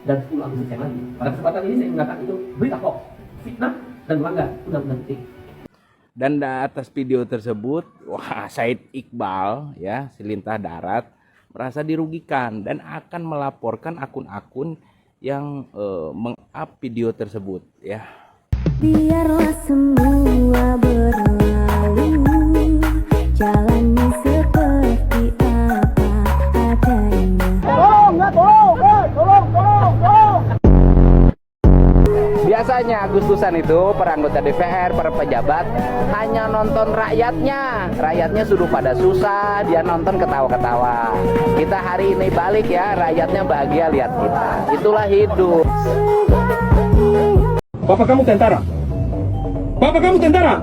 dan 10 Agustus yang lagi. Pada kesempatan ini saya mengatakan itu berita hoax, fitnah, dan melanggar undang-undang ITE. Dan atas video tersebut, wah, Said Iqbal ya, si lintah darat merasa dirugikan dan akan melaporkan akun-akun yang meng-up video tersebut ya. Biarlah semua berlalu, jalani seperti apa adanya. Biasanya Agustusan itu para anggota DPR, para pejabat hanya nonton rakyatnya. Rakyatnya sudah pada susah, dia nonton ketawa-ketawa. Kita hari ini balik ya, rakyatnya bahagia lihat kita. Itulah hidup. Bapak kamu tentara? Bapak kamu tentara?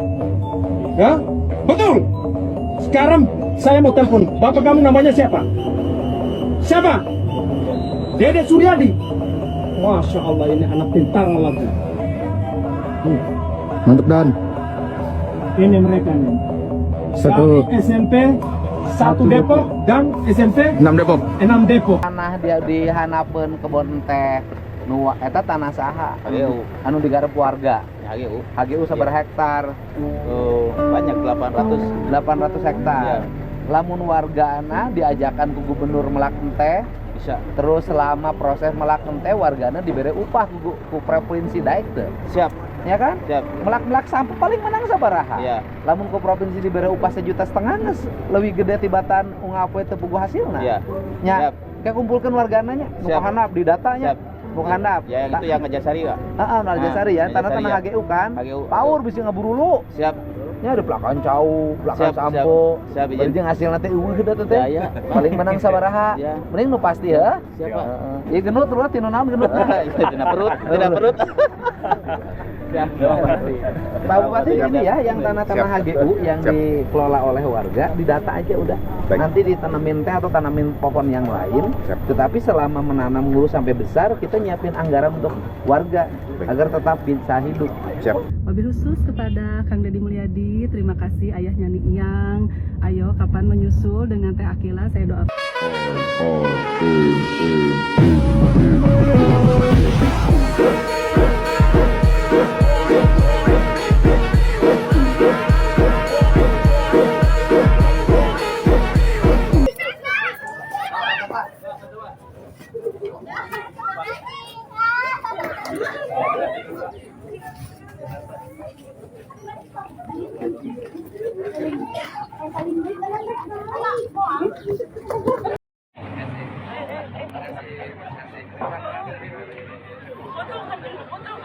Ya? Betul! Sekarang saya mau telepon. Bapak kamu namanya siapa? Siapa? Dede Suryadi. Masya Allah, ini anak pintar lagi. Mantap Dan. Ini mereka nih. Satu. Kami SMP 1 Depok dan SMP 6 Depok. 6 Depok. Tanah dia dihanapeun kebon teh. Nu eta tanah saha? HGU. Anu digarap warga. HGU. HGU sabar hektar. Banyak 800 hektar. Ya. Lamun wargana diajakan ku gubernur melak teh bisa. Terus selama proses melak teh wargana diberi upah ku provinsi daek teh. Siap. Ya kan? Siap. Melak sampah paling menang sabaraha. Iya. Lamun ku provinsi diberi upah 1,5 juta geus leuwih gede tibatan ungapwe teu puguh hasilna. Iya. Nya, kayak kumpulkeun wargananya, nu handap di datanya. Siap. Bukan handap. Ya, itu yang ngejasari Pak. Heeh, ngejasari ya, tanah-tanah HGU kan. Power bisa ngaburu lu. Siap. Nya ada pelakan cau, pelakan sampo. Siap. Jadi ngasilna teh eueuh gede teh. Ya. Paling menang sabaraha. Mending nu pasti ya. Siap, Pak. Ieu genut terus tinu naon genut. Tina perut. Ya. Pak Bupati ini ya, yang tanah-tanah HGU yang dikelola oleh warga, didata aja udah. Baik. Nanti ditanemin teh atau tanamin pohon yang lain. Tetapi selama menanam dulu sampai besar, kita nyiapin anggaran untuk warga. Baik. Agar tetap bisa hidup. Siap. Wabil khusus kepada Kang Deddy Mulyadi, terima kasih ayahnya Nyani Iyang. Ayo kapan menyusul dengan Teh Akila, saya doakan.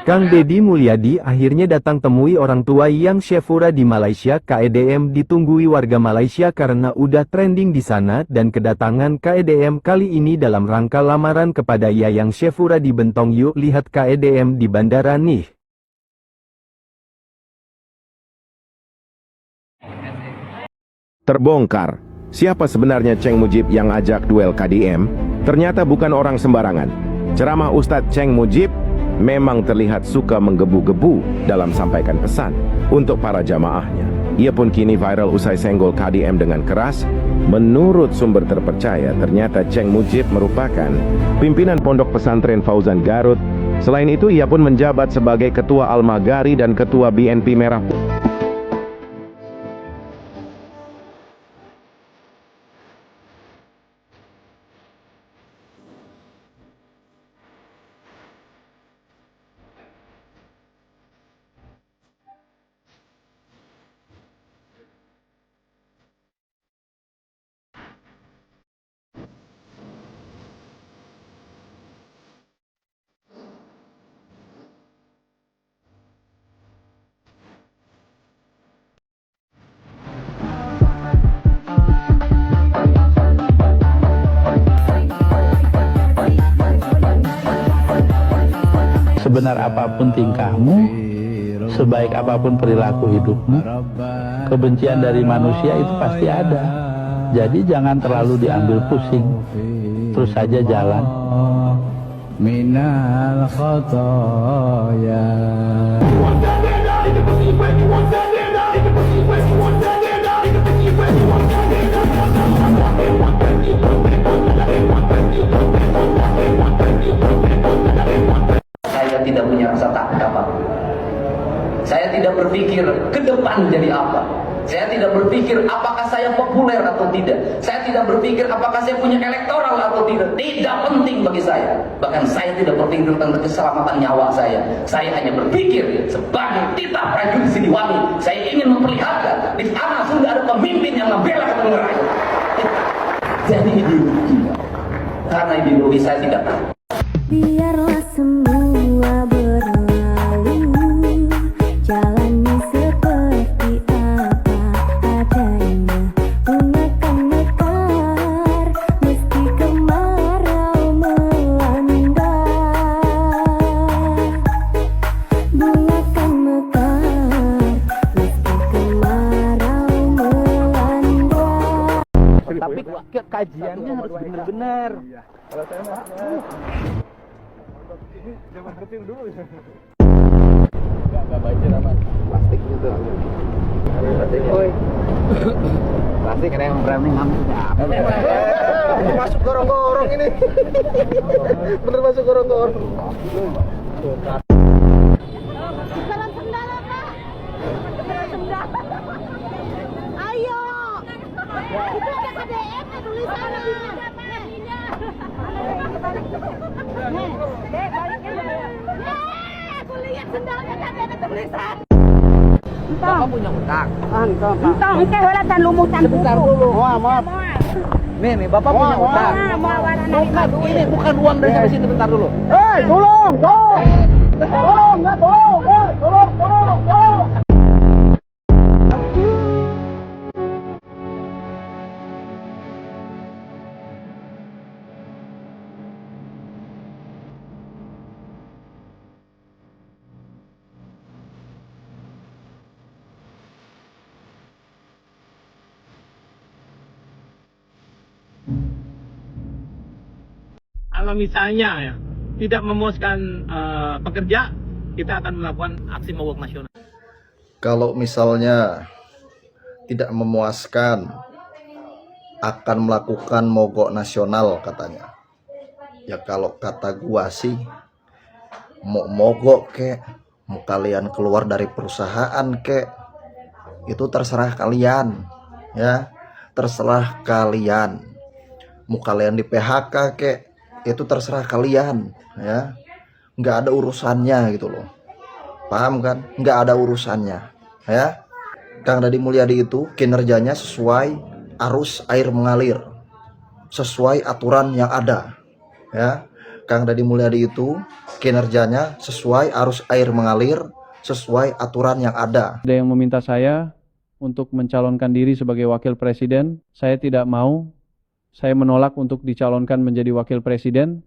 Kang Deddy Mulyadi akhirnya datang temui orang tua Yang Shefura di Malaysia. KEDM ditunggui warga Malaysia karena udah trending di sana, dan kedatangan KEDM kali ini dalam rangka lamaran kepada Yang Shefura di Bentong. Yuk lihat KEDM di bandara nih. Terbongkar, siapa sebenarnya Cheng Mujib yang ajak duel KDM? Ternyata bukan orang sembarangan. Ceramah Ustadz Cheng Mujib memang terlihat suka menggebu-gebu dalam sampaikan pesan untuk para jamaahnya. Ia pun kini viral usai senggol KDM dengan keras. Menurut sumber terpercaya, ternyata Cheng Mujib merupakan pimpinan Pondok Pesantren Fauzan Garut. Selain itu, ia pun menjabat sebagai Ketua Al-Maghari dan Ketua BNP Merah Putih. Sebenar apapun tingkahmu, sebaik apapun perilaku hidupmu, kebencian dari manusia itu pasti ada. Jadi jangan terlalu diambil pusing, terus saja jalan. Minal khotoya. tidak punya rasa takut apapun. Saya tidak berpikir ke depan jadi apa. Saya tidak berpikir apakah saya populer atau tidak. Saya tidak berpikir apakah saya punya elektoral atau tidak. Tidak penting bagi saya. Bahkan saya tidak berpikir tentang keselamatan nyawa saya. Saya hanya berpikir sebagai titah prajurit Siliwangi. Saya ingin memperlihatkan di sana sudah ada pemimpin yang membela kepentingan rakyat. Jadi ideologi. Karena ideologi saya tidak. Biarlah semua berlalu, jalani seperti apa adanya. Bunga kan mekar, meski kemarau melanda. Bunga kan mekar, meski kemarau melanda. Tapi kajiannya harus benar-benar. Kalau saya mah ini zaman kecil dulu ya. Enggak banjir aman. Plastik gitu. Oi. Plastik ada yang berani ngambil. Masuk gorong-gorong ini. Bener masuk gorong-gorong. Salam sendal, Pak. Sendal. Ayo. Itu ada KDM tulisannya. Aku lihat sendalnya ada tulisan. Bapak punya utang. Entah, dan lumusan Sebentar dulu. Maaf. Nih, Bapak punya utang. Bukan ini, bukan uang dari sini, bentar dulu. Tolong. Kalau misalnya ya tidak memuaskan pekerja, kita akan melakukan aksi mogok nasional. Kalau misalnya tidak memuaskan, akan melakukan mogok nasional katanya. Ya kalau kata gua sih, mau mogok kek, mau kalian keluar dari perusahaan kek, itu terserah kalian, ya, terserah kalian. Mau kalian di PHK kek, itu terserah kalian, ya, nggak ada urusannya gitu loh, paham kan? Nggak ada urusannya, ya. Kang Deddy Mulyadi itu kinerjanya sesuai arus air mengalir, sesuai aturan yang ada, ya. Kang Deddy Mulyadi itu kinerjanya sesuai arus air mengalir, sesuai aturan yang ada. Ada yang meminta saya untuk mencalonkan diri sebagai wakil presiden, saya tidak mau. Saya menolak untuk dicalonkan menjadi wakil presiden.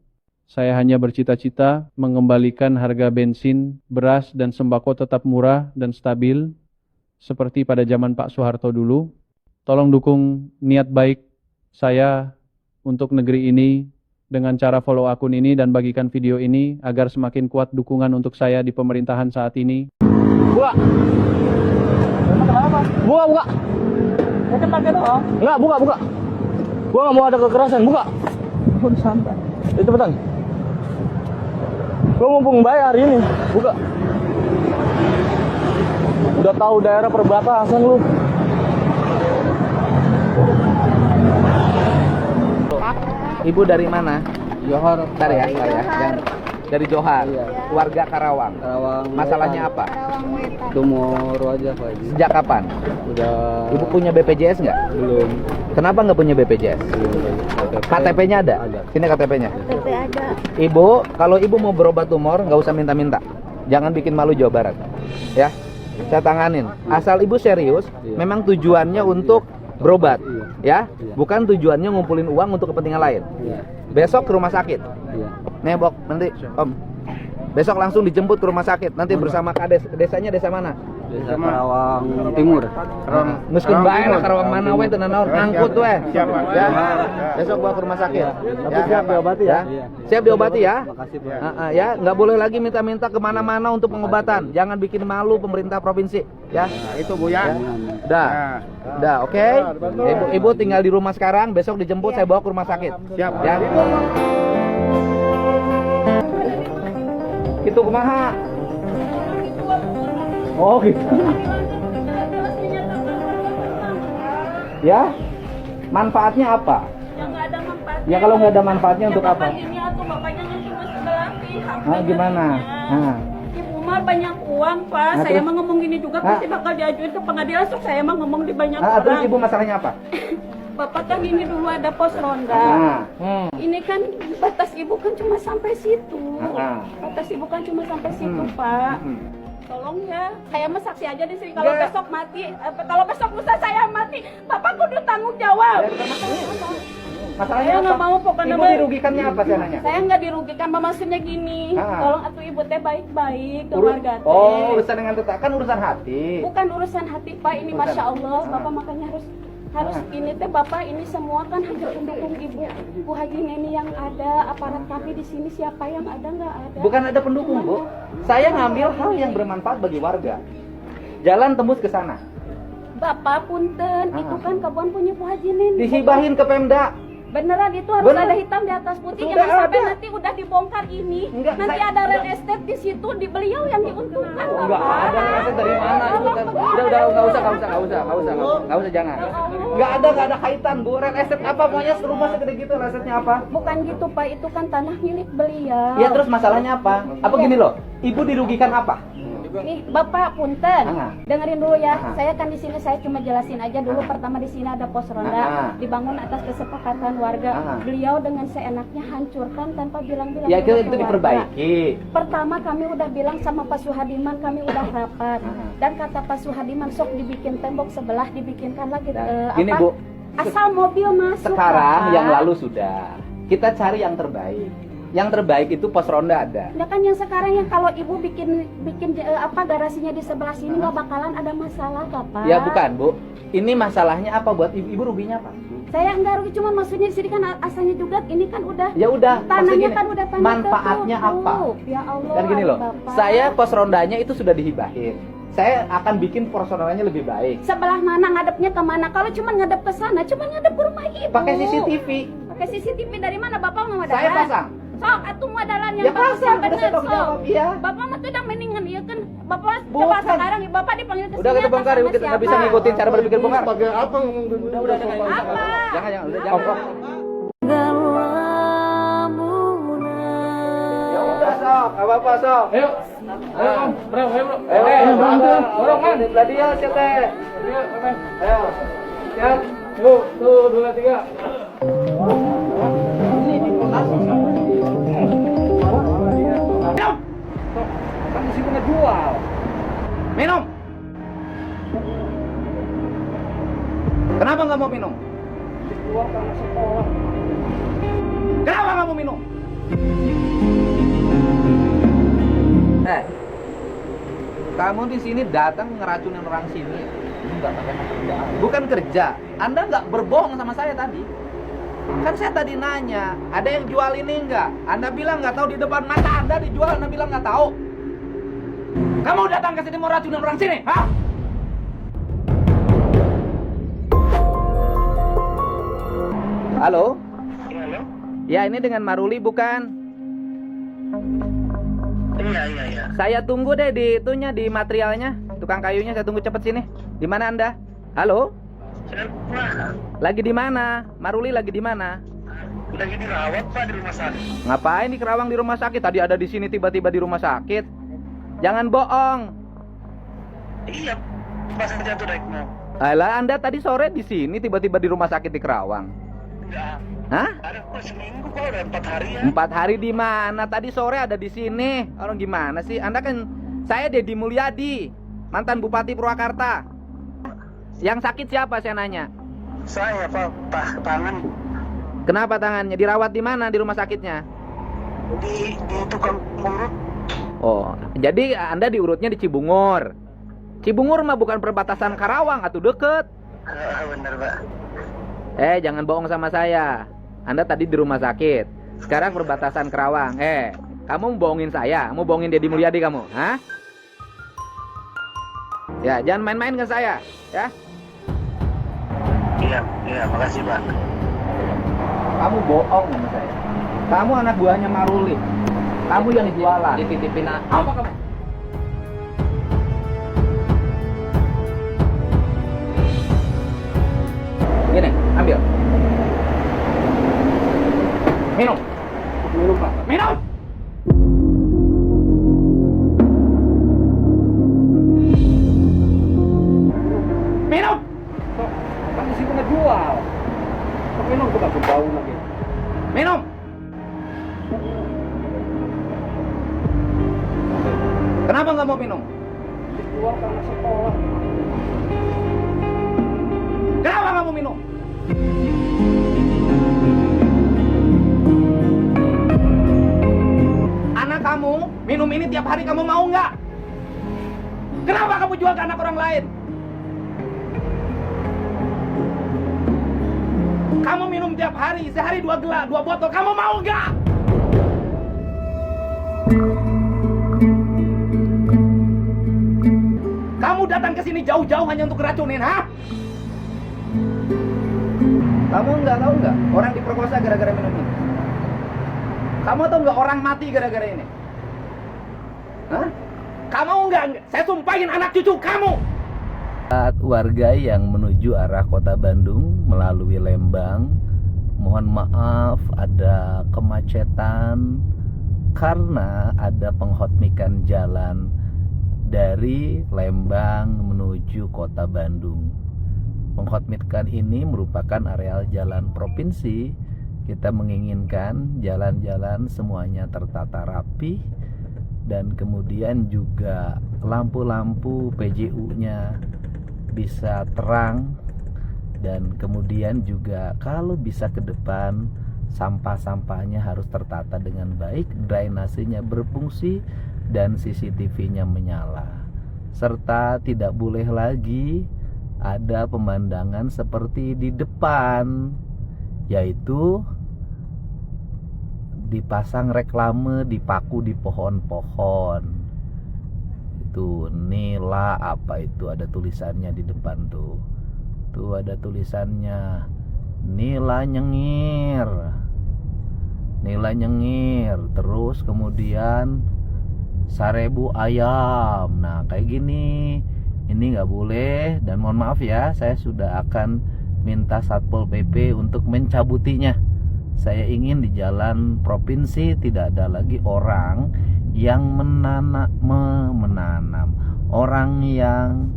Saya hanya bercita-cita mengembalikan harga bensin, beras, dan sembako tetap murah dan stabil, seperti pada zaman Pak Soeharto dulu. Tolong dukung niat baik saya untuk negeri ini dengan cara follow akun ini dan bagikan video ini agar semakin kuat dukungan untuk saya di pemerintahan saat ini. Buka. Buka. Enggak, buka. Gua nggak mau ada kekerasan, buka. Pun santai. Itu cepetan. Gua mumpung bayar ini, buka. Udah tahu daerah perbatasan lu. Ibu dari mana? Johor. Bentar ya. Yang dari Johor. Iya. Warga Karawang. Masalahnya apa? Tumor wajah Pak Haji. Sejak kapan? Udah. Ibu punya BPJS nggak? Belum. Kenapa nggak punya BPJS? KTP-nya ada? Sini KTP-nya. KTP ada. Ibu, kalau ibu mau berobat tumor, nggak usah minta-minta. Jangan bikin malu Jawa Barat. Ya, saya tanganin. Asal ibu serius, memang tujuannya untuk berobat. Ya, bukan tujuannya ngumpulin uang untuk kepentingan lain. Besok ke rumah sakit. Nebok, nanti Om. Besok langsung dijemput ke rumah sakit. Nanti bersama kades. Desanya desa mana? Desa Karawang Timur. Meskipun baik lah Karawang mana we tenan naon angkut we. Ya. Besok bawa ke rumah sakit. Tapi siap diobati ya. Siap diobati ya. Makasih Pak. Ya, nggak boleh lagi minta-minta kemana-mana untuk pengobatan. Jangan bikin malu pemerintah provinsi. Ya. Itu Bu ya. Dah, oke. Ibu tinggal di rumah sekarang. Besok dijemput saya bawa ke rumah sakit. Siap. Ya. Itu kumaha? Oh gitu. Ya, manfaatnya apa? Ya nggak ada manfaatnya. Ya kalau nggak ada manfaatnya untuk apa? Ini atau bapaknya kan cuma sebelah pihak. Ah, gimana? Ah. Ibu mah banyak uang, Pak. Nah, Saya terus? mah ngomong gini juga pasti bakal diajuin ke pengadilan. So saya mah ngomong di banyak Ah, terus orang. ibu masalahnya apa? Bapak kan ini dulu ada pos ronda. Ah. Ini kan batas ibu kan cuma sampai situ. Ah. Batas ibu kan cuma sampai situ, Pak. Tolong ya, saya mah saksi aja di sini. Kalau besok mati, kalau besok lusa saya mati, Bapak kudu tanggung jawab. Masalahnya Saya nggak apa? mau pokoknya. Ibu dirugikannya apa sih nanya? Saya nggak dirugikan, maksudnya gini. Tolong atuh ibu teh baik-baik ke warga teh. Oh, urusan dengan tetangga kan urusan hati. Bukan urusan hati, Pak. Ini masya Allah, Bapak makanya harus ini teh Bapak ini semua kan hanya pendukung ibu Bu Haji Neni yang ada, aparat kami di sini siapa yang ada nggak ada. Bukan ada pendukung, Bu. Saya ngambil hal yang bermanfaat bagi warga. Jalan tembus ke sana. Bapak punten, itu kan kebun punya Bu Haji Neni. Dihibahin ke Pemda. Beneran itu harus Bener. ada hitam di atas putih. Sudah Jangan sampai ada. nanti udah dibongkar ini. Enggak, Nanti saya- ada real estate di situ, di beliau yang diuntungkan, Bapak. Enggak ada reset dari mana ibu? Udah enggak usah jangan. Enggak ada kaitan Bu. Real estate apa maunya rumah segede gitu, resetnya apa? Bukan gitu, Pak. Itu kan tanah milik beliau. Ya terus masalahnya apa? Apa gini loh? Ibu dirugikan apa? Nih, Bapak punten. Ah. Dengerin dulu ya. Ah. Saya kan di sini saya cuma jelasin aja dulu. Pertama di sini ada pos ronda, Ah. dibangun atas kesepakatan warga. Ah. Beliau dengan seenaknya hancurkan tanpa bilang-bilang. Ya dulu itu ke warga. diperbaiki. Pertama kami udah bilang sama Pak Suhadiman, kami udah rapat. Dan kata Pak Suhadiman, sok dibikin tembok sebelah, dibikinkan lagi Gini Bu, asal mobil masuk. sekarang Bapak. yang lalu sudah. Kita cari yang terbaik. Yang terbaik itu pos ronda ada. Nah kan yang sekarang yang kalau ibu bikin garasinya di sebelah sini nggak bakalan ada masalah, Bapak. Ya bukan Bu. Ini masalahnya apa buat ibu? Ibu ruginya apa? Saya enggak rugi, cuma maksudnya di sini kan asalnya juga ini kan udah. Ya udah. maksud Tanahnya gini, kan udah tanah manfaatnya tertutup. apa? Ya Allah. Kan gini loh. Bapak. Saya pos rondanya itu sudah dihibahin. Saya akan bikin pos rondanya lebih baik. Sebelah mana ngadepnya kemana? Kalau cuma ngadep ke sana, cuma ngadep ke rumah ibu. Pakai CCTV. Pakai CCTV dari mana? Bapak mau modalan? Saya pasang. Sok, atuh modalan yang Ya bagus pasang, yang udah bener, saya tanggung jawab, sok. iya. Bapak mah tuh udah mendingan iya kan. Bapak Bukan. coba sekarang Bapak dipanggil ke sini. Udah kita atas bongkar, nama kita nggak bisa siapa? ngikutin cara berpikir bongkar. Pakai apa ngomong dulu? Udah, jangan, udah jangan. Ya udah sok, apa sok. Ayo, Bro, ayo bro. Orang mana? Di belah dia siapa? Ayo, siap. Yuk, tuh 2, 3. Kan di situ ngejual. Minum. Kenapa nggak mau minum? Kenapa nggak mau minum? Kamu di sini datang ngeracunin orang sini. Nggak pakai kerjaan. Bukan kerja. Anda nggak berbohong sama saya tadi. Kan saya tadi nanya, ada yang jual ini nggak? Anda bilang nggak tahu, di depan mata Anda dijual, Anda bilang nggak tahu. Kamu datang ke sini mau racunin orang sini, hah? Halo? Halo? Ya, ini dengan Maruli bukan? Iya. Saya tunggu deh di itunya, di materialnya, tukang kayunya, saya tunggu cepet sini. Di mana Anda? Halo? Lagi di mana? Maruli lagi di mana? Lagi dirawat Pak di rumah sakit. Ngapain di Kerawang di rumah sakit? Tadi ada di sini, tiba-tiba di rumah sakit. Jangan bohong. Iya, pas jatuh naik mau. Alah, Anda tadi sore di sini, tiba-tiba di rumah sakit di Kerawang. Enggak. Hah? Ada seminggu kok, udah 4 hari ya. 4 hari di mana? Tadi sore ada di sini. Orang gimana sih? Anda kan, saya Deddy Mulyadi, mantan Bupati Purwakarta. Yang sakit siapa saya nanya? Saya Pak, tangan Kenapa tangannya? Dirawat di mana di rumah sakitnya? di tukang urut. Oh, jadi Anda diurutnya di Cibungur. Cibungur mah bukan perbatasan Karawang, atuh deket. Bener Pak. Jangan bohong sama saya. Anda tadi di rumah sakit. Sekarang perbatasan Karawang. Kamu mau bohongin saya? Mau bohongin Deddy Mulyadi kamu? Hah? Ya, jangan main-main ke saya, ya. Iya, makasih Pak. Kamu bohong sama saya. Kamu anak buahnya Maruli. Kamu yang jualan. Dititipin Apa kamu? Gini, ambil. Minum. Minum, Pak. Minum. Minum. Kan di sini ngejual. Kok minum coba bau lagi. Minum. Kenapa nggak mau minum? Keluar karena sekolah. Kenapa nggak mau minum? Anak kamu minum ini tiap hari, kamu mau nggak? Kenapa kamu jual ke anak orang lain? Kamu minum tiap hari, sehari 2 gelas, 2 botol, kamu mau nggak? Kamu datang ke sini jauh-jauh hanya untuk ngeracunin, ha? Kamu nggak tahu nggak? Orang diperkosa gara-gara minum ini. Kamu tahu nggak orang mati gara-gara ini? Hah? Kamu nggak? Saya sumpahin anak cucu kamu. Warga yang menuju arah kota Bandung melalui Lembang, mohon maaf ada kemacetan karena ada penghotmikan jalan dari Lembang menuju kota Bandung. Penghotmikan ini merupakan areal jalan provinsi. Kita menginginkan jalan-jalan semuanya tertata rapi dan kemudian juga lampu-lampu PJU-nya bisa terang, dan kemudian juga kalau bisa ke depan sampah-sampahnya harus tertata dengan baik, drainasenya berfungsi dan CCTV-nya menyala, serta tidak boleh lagi ada pemandangan seperti di depan, yaitu dipasang reklame dipaku di pohon-pohon. Itu Nila apa itu, ada tulisannya di depan tuh. Tuh ada tulisannya Nila Nyengir. Nila Nyengir. Terus kemudian 1000 ayam. Nah kayak gini, ini nggak boleh. Dan mohon maaf ya, saya sudah akan minta Satpol PP untuk mencabutinya. Saya ingin di jalan provinsi tidak ada lagi orang yang menanam, orang yang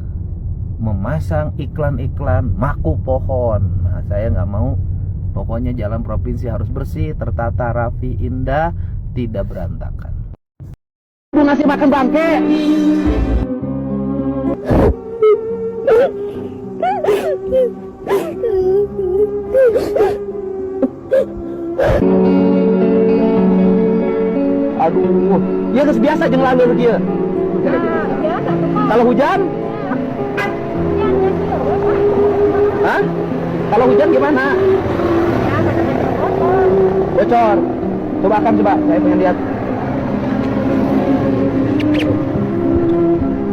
memasang iklan-iklan maku pohon. Nah, saya nggak mau. Pokoknya jalan provinsi harus bersih, tertata, rapi, indah, tidak berantakan. Lu ngasih makan bangke. Aduh, dia geus biasa jeung laleur dia. Kalau hujan? Hah? Kalau hujan gimana? Bocor. Coba akan coba, saya pengen lihat.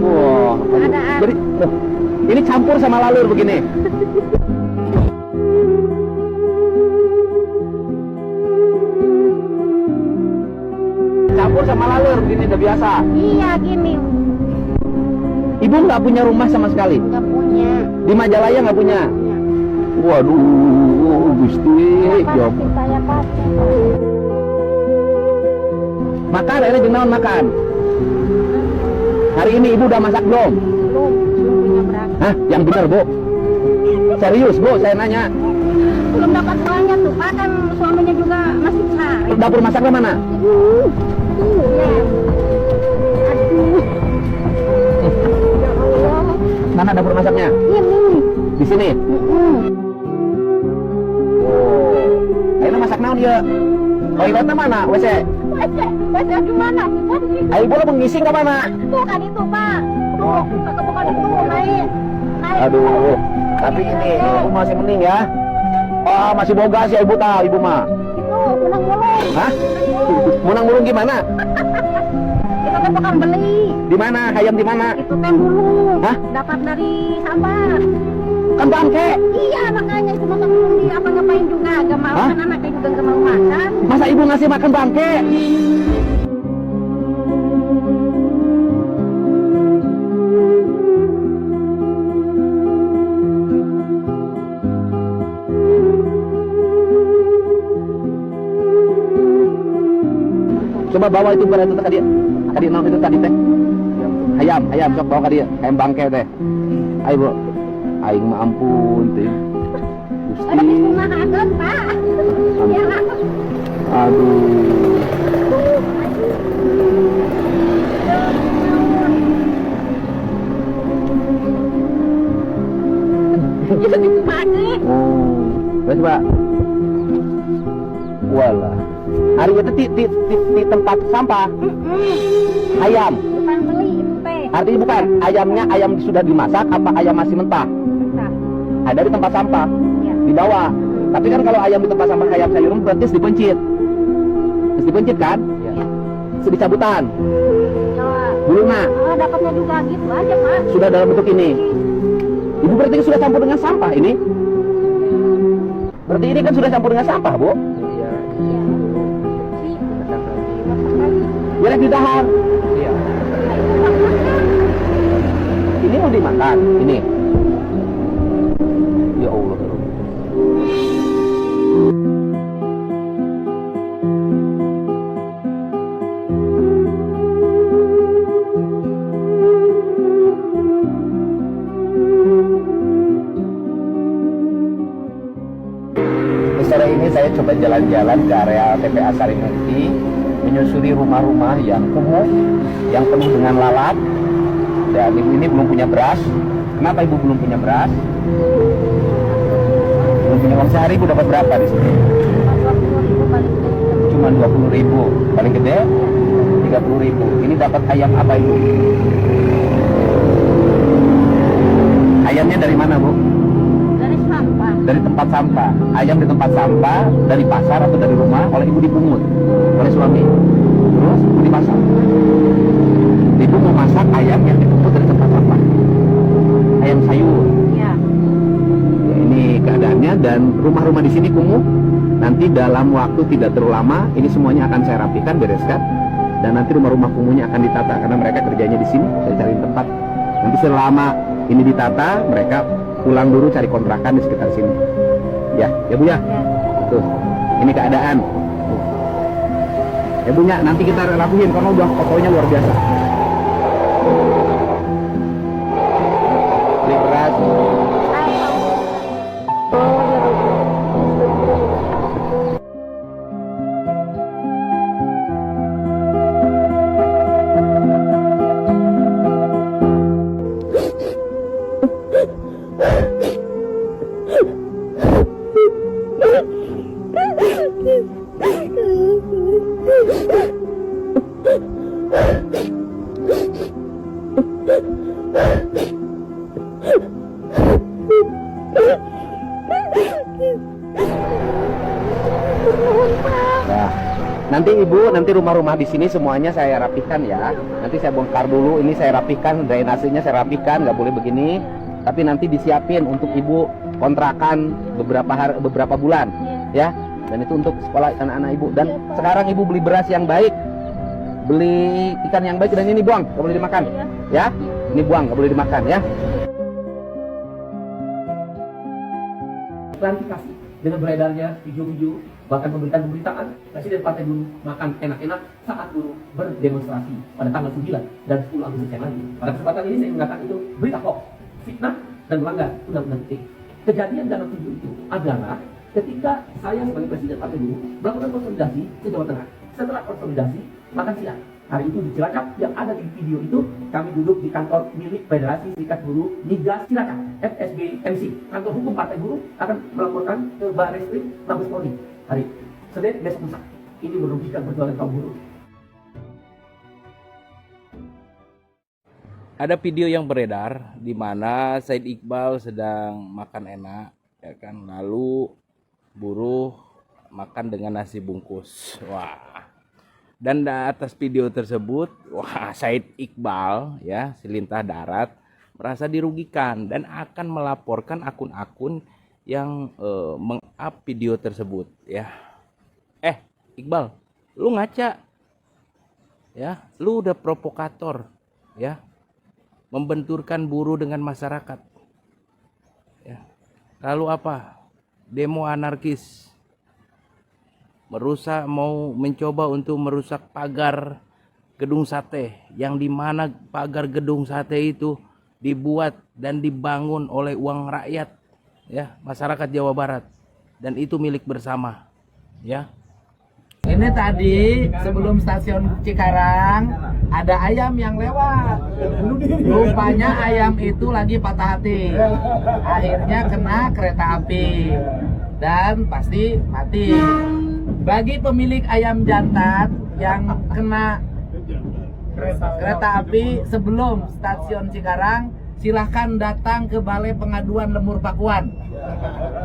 Wah, jadi ini campur sama lalur begini. Campur sama lalur begini udah biasa. Iya gini. Ibu nggak punya rumah sama sekali? Nggak punya. Di Majalaya nggak punya? Waduh, Gusti. Ya. Saya pakai. Makan, akhirnya jeung naon makan? Hari ini ibu udah masak belum? Belum punya berapa. Hah? Yang benar, Bu? Serius, Bu, saya nanya. Belum dapat uangnya tuh, Pak, kan suaminya juga masih cari. Dapur masaknya mana? Mana dapur masaknya? Di sini. Oh, ayo masak naon dia? Toiletnya mana? WC? WC gimana? Ayo boleh mengising ke mana? Tuh kan itu, Pak. Tuh, bukan itu, naik. Aduh, tapi ini ibu masih mending ya. Oh, masih boga sih ibu tahu, ibu mah. Itu menang mulung. Hah? Menang mulung gimana? Itu kan bukan beli. Di mana? Ayam di mana? Itu teh mulung. Hah? Dapat dari Sabar. Kan bangke. Iya, makanya itu makan mulung di apa ngapain juga. Gak mau kan anaknya juga gak mau makan. Masa ibu ngasih makan bangke? Coba bawa itu berat itu tadi. Tadi non itu tadi teh. Ayam sok bawa ke dia. Ayam bangke teh. Ayo, Bro. Aing mah ampun teh. Gusti. Aduh. Terus Pak. Walah. Hari itu di tempat sampah. Ayam. Bukan beli itu teh. Artinya bukan, ayam sudah dimasak apa ayam masih mentah? Mentah. Ada di tempat sampah. Iya. Dibawa. Tapi kan kalau ayam di tempat sampah kayak sayur berarti dipencit. Terus dipencit kan? Iya. Terus dicabutan. Buluna. Dapatnya juga gitu aja, Pak. Sudah dalam bentuk ini. Ibu berarti sudah campur dengan sampah ini? Berarti ini kan sudah campur dengan sampah, Bu? Iya. Ya di dahar. Iya. Ini mau dimakan, ini. Ya Allah. Sore ini saya coba jalan-jalan ke area TPA Sarimukti, menyusuri rumah-rumah yang kumuh, yang penuh dengan lalat. Dan ibu ini belum punya beras. Kenapa ibu belum punya beras? Belum punya uang sehari. Ibu dapat berapa di sini? Cuma 20.000. Paling gede 30.000. Ini dapat ayam apa ibu? Ayamnya dari mana, Bu? Dari sampah. Dari tempat sampah. Ayam di tempat sampah, dari pasar atau dari rumah, oleh ibu dipungut oleh suami. Terus ibu dimasak. Ibu mau masak ayam yang dipungut dari tempat sampah. Ayam sayur. Iya. Ya, ini keadaannya, dan rumah-rumah di sini kumuh. Nanti dalam waktu tidak terlalu lama ini semuanya akan saya rapikan, bereskan, dan nanti rumah-rumah kumuhnya akan ditata karena mereka kerjanya di sini. Saya cari tempat. Nanti selama ini ditata, mereka pulang dulu cari kontrakan di sekitar sini. Ya Bu ya. Tuh, ini keadaan. Ya Bu ya, nanti kita lakuin karena udah fotonya luar biasa. Beli beras. Nanti rumah-rumah di sini semuanya saya rapikan ya. Nanti saya bongkar dulu, ini saya rapikan, drainasenya saya rapikan, nggak boleh begini. Tapi nanti disiapin untuk ibu kontrakan beberapa bulan, ya. Dan itu untuk sekolah anak-anak ibu. Dan sekarang ibu beli beras yang baik, beli ikan yang baik, dan ini buang, nggak boleh dimakan, ya. Ini buang, nggak boleh dimakan, ya. Klarifikasi dengan beredarnya video-video, bahkan pemberitaan Presiden Partai Buruh makan enak-enak saat buruh berdemonstrasi pada tanggal 9 dan 10 Agustus yang lalu. Pada kesempatan ini saya mengatakan itu berita hoax, fitnah, dan melanggar undang-undang ITE. Kejadian dalam video itu adalah ketika saya sebagai Presiden Partai Buruh melakukan konsolidasi ke Jawa Tengah. Setelah konsolidasi, makan siang. Hari itu di Cilacap, yang ada di video itu, kami duduk di kantor milik Federasi Serikat Buruh Migas Cilacap, FSBMC. Kantor hukum Partai Buruh akan melaporkan ke Barreskrim Mabes Polri hari Senin besok lusa. Ini merugikan perjuangan kaum buruh. Ada video yang beredar di mana Said Iqbal sedang makan enak, ya kan? Lalu buruh makan dengan nasi bungkus. Wah. Dan di atas video tersebut, wah, Said Iqbal ya, si lintah darat, merasa dirugikan dan akan melaporkan akun-akun yang meng-up video tersebut ya. Iqbal, lu ngaca. Ya, lu udah provokator ya. Membenturkan buruh dengan masyarakat. Ya. Lalu apa? Demo anarkis. mau mencoba untuk merusak pagar gedung sate, yang dimana pagar gedung sate itu dibuat dan dibangun oleh uang rakyat, ya, masyarakat Jawa Barat, dan itu milik bersama, ya. Ini tadi sebelum stasiun Cikarang ada ayam yang lewat. Rupanya ayam itu lagi patah hati. Akhirnya kena kereta api dan pasti mati. Bagi pemilik ayam jantan yang kena kereta api sebelum stasiun Cikarang, silahkan datang ke Balai Pengaduan Lemur Pakuan.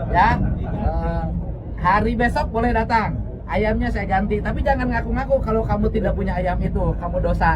Ya, hari besok boleh datang. Ayamnya saya ganti, tapi jangan ngaku-ngaku kalau kamu tidak punya ayam itu, kamu dosa ya.